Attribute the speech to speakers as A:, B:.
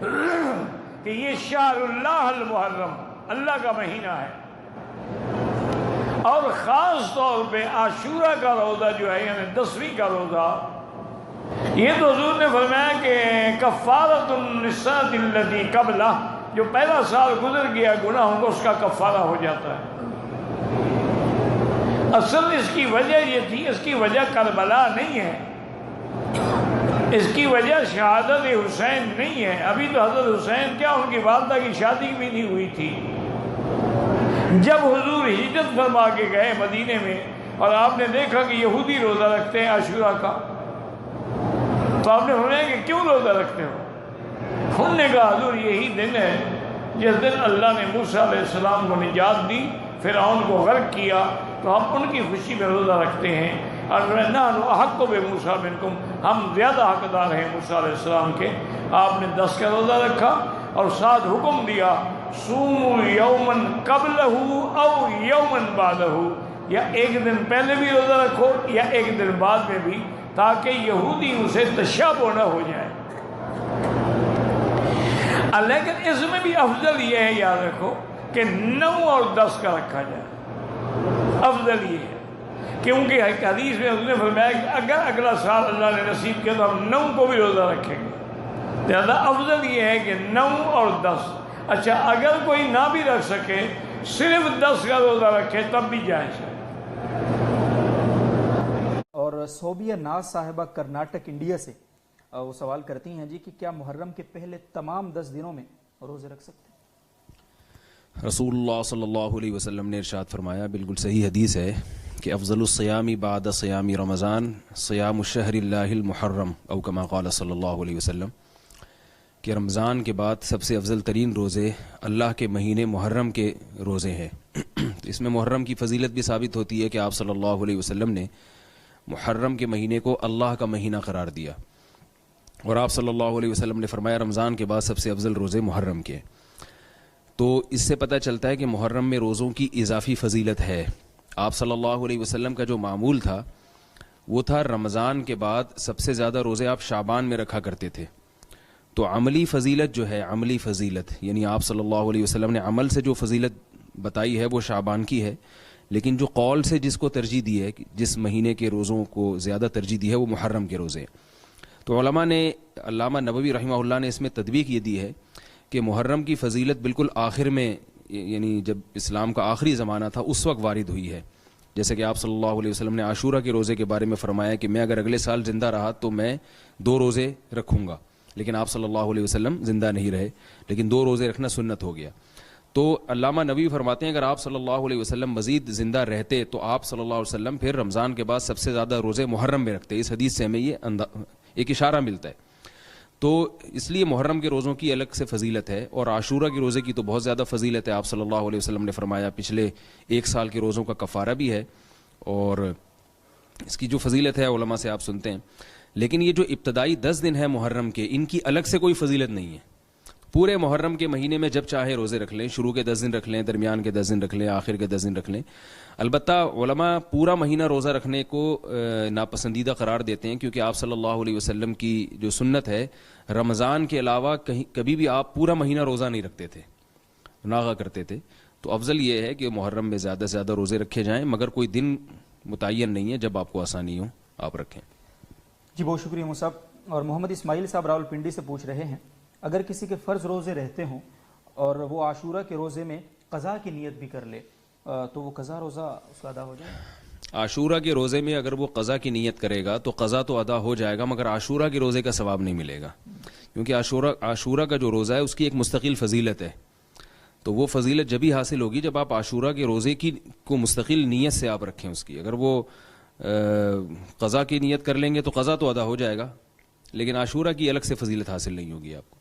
A: کہ یہ شہر اللہ المحرم، اللہ کا مہینہ ہے، اور خاص طور پہ عاشورہ کا روزہ جو ہے یعنی 10ویں کا روزہ، یہ تو حضور نے فرمایا کہ کفارۃ النساء الذی قبلہ، جو پہلا سال گزر گیا گناہوں کو اس کا کفارہ ہو جاتا ہے۔ اصل اس کی وجہ یہ تھی، اس کی وجہ کربلا نہیں ہے، اس کی وجہ شہادت حسین نہیں ہے۔ ابھی تو حضرت حسین کیا ان کی والدہ کی شادی بھی نہیں ہوئی تھی۔ جب حضور ہجرت فرما کے گئے مدینے میں اور آپ نے دیکھا کہ یہودی روزہ رکھتے ہیں عاشورہ کا، تو آپ نے فرمایا کہ کیوں روزہ رکھتے ہو؟ انہوں نے کہا حضور یہی دن ہے جس دن اللہ نے موسیٰ علیہ السلام کو نجات دی، فرعون کو غرق کیا، تو ہم ان کی خوشی میں روزہ رکھتے ہیں۔ اور نحن احق بموسیٰ منکم، ہم زیادہ حقدار ہیں موسیٰ علیہ السلام کے۔ آپ نے 10 کا روزہ رکھا اور ساتھ حکم دیا صوموا یومن قبلہ او یومن بعدہ، یا ایک دن پہلے بھی روزہ رکھو یا ایک دن بعد میں بھی، تاکہ یہودی اسے تشابہ نہ ہو جائے۔ لیکن اس میں بھی افضل یہ ہے، یاد رکھو کہ 9 اور 10 کا رکھا جائے۔ افضل یہ ہے کیونکہ حدیث میں اس نے فرمایا کہ اگر اگلا سال اللہ نے نصیب کیا تو ہم 9 کو بھی روزہ رکھیں گے۔ زیادہ افضل یہ ہے کہ 9 اور 10۔ اچھا اگر کوئی نہ بھی رکھ سکے، صرف 10 کا روزہ رکھے تب بھی جائز ہے۔
B: اور صوبیہ ناز صاحبہ کرناٹک انڈیا سے وہ سوال کرتی ہیں جی کہ کیا محرم کے پہلے تمام 10 دنوں میں روزے رکھ سکتے ہیں؟
C: رسول اللہ صلی اللہ علیہ وسلم نے ارشاد فرمایا، بالکل صحیح حدیث ہے کہ افضل الصیام بعد صیام رمضان صیام الشہر اللہ المحرم، او کما قال صلی اللہ علیہ وسلم، کہ رمضان کے بعد سب سے افضل ترین روزے اللہ کے مہینے محرم کے روزے ہیں۔ اس میں محرم کی فضیلت بھی ثابت ہوتی ہے کہ آپ صلی اللہ علیہ وسلم نے محرم کے مہینے کو اللہ کا مہینہ قرار دیا، اور آپ صلی اللہ علیہ وسلم نے فرمایا رمضان کے بعد سب سے افضل روزے محرم کے۔ تو اس سے پتہ چلتا ہے کہ محرم میں روزوں کی اضافی فضیلت ہے۔ آپ صلی اللہ علیہ وسلم کا جو معمول تھا وہ تھا رمضان کے بعد سب سے زیادہ روزے آپ شعبان میں رکھا کرتے تھے۔ تو عملی فضیلت جو ہے، عملی فضیلت یعنی آپ صلی اللہ علیہ وسلم نے عمل سے جو فضیلت بتائی ہے وہ شعبان کی ہے، لیکن جو قول سے جس کو ترجیح دی ہے، جس مہینے کے روزوں کو زیادہ ترجیح دی ہے، وہ محرم کے روزے۔ تو علماء نے، علامہ نووی رحمہ اللہ نے اس میں تطبیق یہ دی ہے کہ محرم کی فضیلت بالکل آخر میں، یعنی جب اسلام کا آخری زمانہ تھا اس وقت وارد ہوئی ہے۔ جیسے کہ آپ صلی اللہ علیہ وسلم نے عاشورہ کے روزے کے بارے میں فرمایا کہ میں اگر اگلے سال زندہ رہا تو میں 2 روزے رکھوں گا، لیکن آپ صلی اللہ علیہ وسلم زندہ نہیں رہے، لیکن 2 روزے رکھنا سنت ہو گیا۔ تو علامہ نووی فرماتے ہیں اگر آپ صلی اللہ علیہ وسلم مزید زندہ رہتے تو آپ صلی اللہ علیہ وسلم پھر رمضان کے بعد سب سے زیادہ روزے محرم میں رکھتے۔ اس حدیث سے ہمیں یہ ایک اشارہ ملتا ہے۔ تو اس لیے محرم کے روزوں کی الگ سے فضیلت ہے، اور عاشورہ کے روزے کی تو بہت زیادہ فضیلت ہے۔ آپ صلی اللہ علیہ وسلم نے فرمایا پچھلے 1 سال کے روزوں کا کفارہ بھی ہے، اور اس کی جو فضیلت ہے علماء سے آپ سنتے ہیں۔ لیکن یہ جو ابتدائی 10 دن ہے محرم کے، ان کی الگ سے کوئی فضیلت نہیں ہے۔ پورے محرم کے مہینے میں جب چاہے روزے رکھ لیں، شروع کے 10 دن رکھ لیں، درمیان کے 10 دن رکھ لیں، آخر کے 10 دن رکھ لیں۔ البتہ علماء پورا مہینہ روزہ رکھنے کو ناپسندیدہ قرار دیتے ہیں، کیونکہ آپ صلی اللہ علیہ وسلم کی جو سنت ہے، رمضان کے علاوہ کبھی بھی آپ پورا مہینہ روزہ نہیں رکھتے تھے، ناغہ کرتے تھے۔ تو افضل یہ ہے کہ محرم میں زیادہ سے زیادہ روزے رکھے جائیں، مگر کوئی دن متعین نہیں ہے، جب آپ کو آسانی ہو آپ رکھیں۔
B: جی بہت شکریہ مصعب۔ اور محمد اسماعیل صاحب راولپنڈی سے پوچھ رہے ہیں، اگر کسی کے فرض روزے رہتے ہوں اور وہ عاشورہ کے روزے میں قضا کی نیت بھی کر لے تو وہ قضا روزہ اس کا ادا ہو جائے؟
C: عاشورہ کے روزے میں اگر وہ قضا کی نیت کرے گا تو قضا تو ادا ہو جائے گا، مگر عاشورہ کے روزے کا ثواب نہیں ملے گا، کیونکہ عاشورہ کا جو روزہ ہے اس کی ایک مستقل فضیلت ہے۔ تو وہ فضیلت جب ہی حاصل ہوگی جب آپ عاشورہ کے روزے کو مستقل نیت سے آپ رکھیں اس کی۔ اگر وہ قضا کی نیت کر لیں گے تو قضا تو ادا ہو جائے گا، لیکن عاشورہ کی الگ سے فضیلت حاصل نہیں ہوگی آپ کو۔